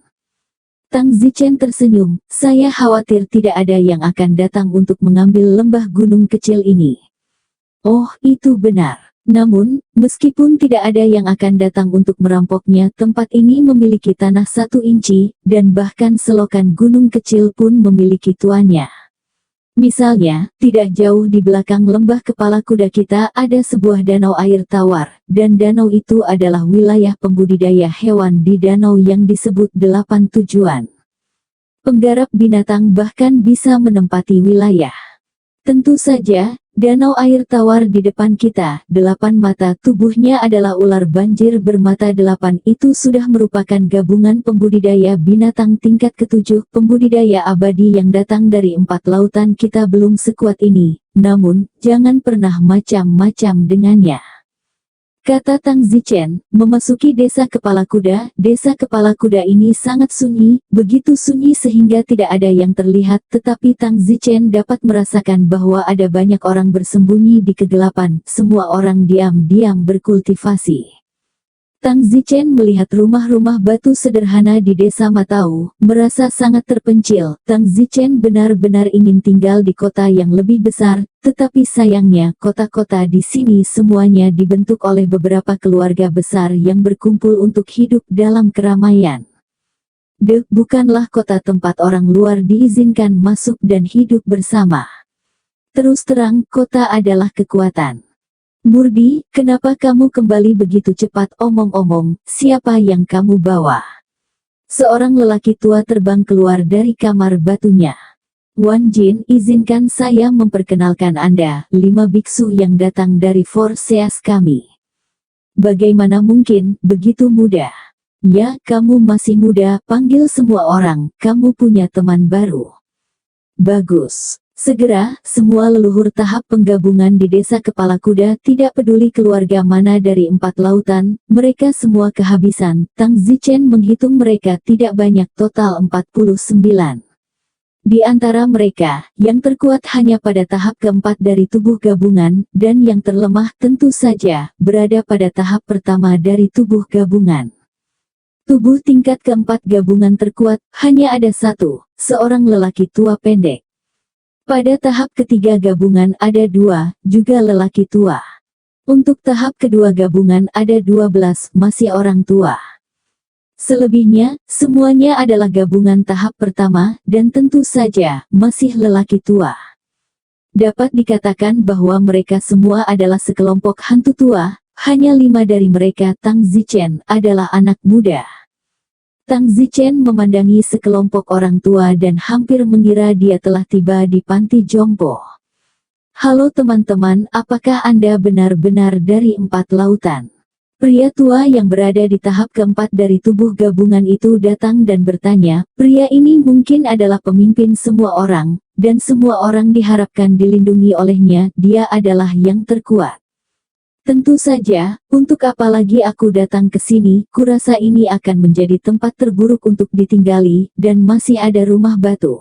Tang Zichen tersenyum, saya khawatir tidak ada yang akan datang untuk mengambil lembah gunung kecil ini. Oh, itu benar. Namun, meskipun tidak ada yang akan datang untuk merampoknya, tempat ini memiliki tanah 1 inci, dan bahkan selokan gunung kecil pun memiliki tuannya. Misalnya, tidak jauh di belakang lembah kepala kuda kita ada sebuah danau air tawar, dan danau itu adalah wilayah pembudidaya hewan di danau yang disebut 8 tujuan. Penggarap binatang bahkan bisa menempati wilayah. Tentu saja, danau air tawar di depan kita, 8 mata tubuhnya adalah ular banjir bermata 8 itu sudah merupakan gabungan pembudidaya binatang tingkat ke-7, pembudidaya abadi yang datang dari 4 lautan kita belum sekuat ini, namun, jangan pernah macam-macam dengannya. Kata Tang Zichen, memasuki desa kepala kuda. Desa kepala kuda ini sangat sunyi, begitu sunyi sehingga tidak ada yang terlihat, tetapi Tang Zichen dapat merasakan bahwa ada banyak orang bersembunyi di kegelapan, semua orang diam-diam berkultivasi. Tang Zichen melihat rumah-rumah batu sederhana di desa Matau, merasa sangat terpencil. Tang Zichen benar-benar ingin tinggal di kota yang lebih besar, tetapi sayangnya kota-kota di sini semuanya dibentuk oleh beberapa keluarga besar yang berkumpul untuk hidup dalam keramaian. Bukanlah kota tempat orang luar diizinkan masuk dan hidup bersama. Terus terang, kota adalah kekuatan. Murdi, kenapa kamu kembali begitu cepat? Omong-omong, siapa yang kamu bawa? Seorang lelaki tua terbang keluar dari kamar batunya. Wan Jin, izinkan saya memperkenalkan Anda, 5 biksu yang datang dari Forseas kami. Bagaimana mungkin, begitu muda? Ya, kamu masih muda, panggil semua orang, kamu punya teman baru. Bagus. Segera, semua leluhur tahap penggabungan di desa kepala kuda tidak peduli keluarga mana dari 4 lautan, mereka semua kehabisan. Tang Zichen menghitung mereka tidak banyak, total 49. Di antara mereka, yang terkuat hanya pada tahap keempat dari tubuh gabungan, dan yang terlemah tentu saja, berada pada tahap pertama dari tubuh gabungan. Tubuh tingkat keempat gabungan terkuat, hanya ada satu, seorang lelaki tua pendek. Pada tahap ketiga gabungan ada 2, juga lelaki tua. Untuk tahap kedua gabungan ada 12, masih orang tua. Selebihnya, semuanya adalah gabungan tahap pertama, dan tentu saja, masih lelaki tua. Dapat dikatakan bahwa mereka semua adalah sekelompok hantu tua, hanya 5 dari mereka Tang Zichen adalah anak muda. Tang Zichen memandangi sekelompok orang tua dan hampir mengira dia telah tiba di panti jompo. Halo teman-teman, apakah Anda benar-benar dari 4 lautan? Pria tua yang berada di tahap keempat dari tubuh gabungan itu datang dan bertanya, pria ini mungkin adalah pemimpin semua orang, dan semua orang diharapkan dilindungi olehnya, dia adalah yang terkuat. Tentu saja, untuk apa lagi aku datang ke sini, kurasa ini akan menjadi tempat terburuk untuk ditinggali, dan masih ada rumah batu.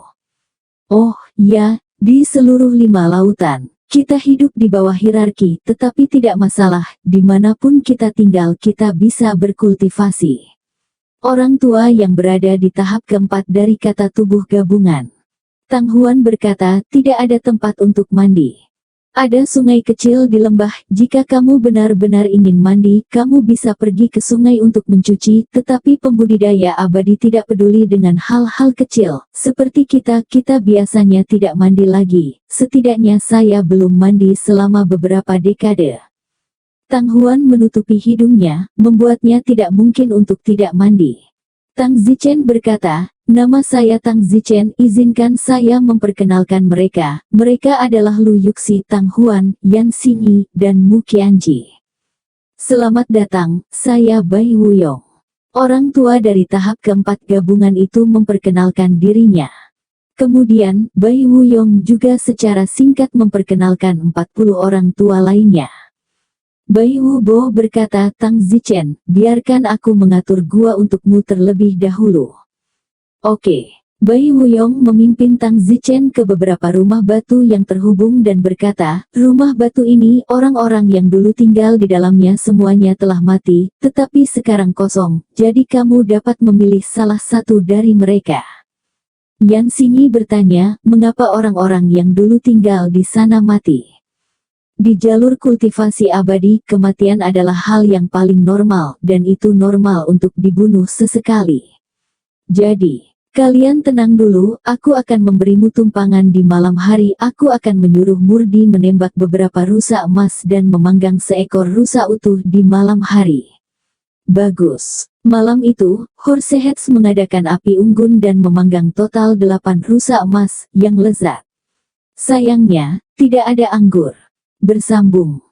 Oh, ya, di seluruh 5 lautan. Kita hidup di bawah hierarki, tetapi tidak masalah, dimanapun kita tinggal kita bisa berkultivasi. Orang tua yang berada di tahap keempat dari kata tubuh gabungan. Tang Huan berkata, tidak ada tempat untuk mandi. Ada sungai kecil di lembah, jika kamu benar-benar ingin mandi, kamu bisa pergi ke sungai untuk mencuci, tetapi pembudidaya abadi tidak peduli dengan hal-hal kecil. Seperti kita biasanya tidak mandi lagi, setidaknya saya belum mandi selama beberapa dekade. Tang Huan menutupi hidungnya, membuatnya tidak mungkin untuk tidak mandi. Tang Zichen berkata, nama saya Tang Zichen, izinkan saya memperkenalkan mereka. Mereka adalah Lu Yuxi, Tang Huan, Yan Xingyi, dan Mu Qianji. Selamat datang, saya Bai Wuyong. Orang tua dari tahap keempat gabungan itu memperkenalkan dirinya. Kemudian, Bai Wuyong juga secara singkat memperkenalkan 40 orang tua lainnya. Bai Wubo berkata, Tang Zichen, biarkan aku mengatur gua untukmu terlebih dahulu. Oke. Bai Wuyong memimpin Tang Zichen ke beberapa rumah batu yang terhubung dan berkata, rumah batu ini, orang-orang yang dulu tinggal di dalamnya semuanya telah mati, tetapi sekarang kosong, jadi kamu dapat memilih salah satu dari mereka. Yan Xingyi bertanya, mengapa orang-orang yang dulu tinggal di sana mati? Di jalur kultivasi abadi, kematian adalah hal yang paling normal, dan itu normal untuk dibunuh sesekali. Jadi, kalian tenang dulu, aku akan memberimu tumpangan di malam hari, aku akan menyuruh Murdi menembak beberapa rusa emas dan memanggang seekor rusa utuh di malam hari. Bagus. Malam itu, Horsehets mengadakan api unggun dan memanggang total 8 rusa emas, yang lezat. Sayangnya, tidak ada anggur. Bersambung.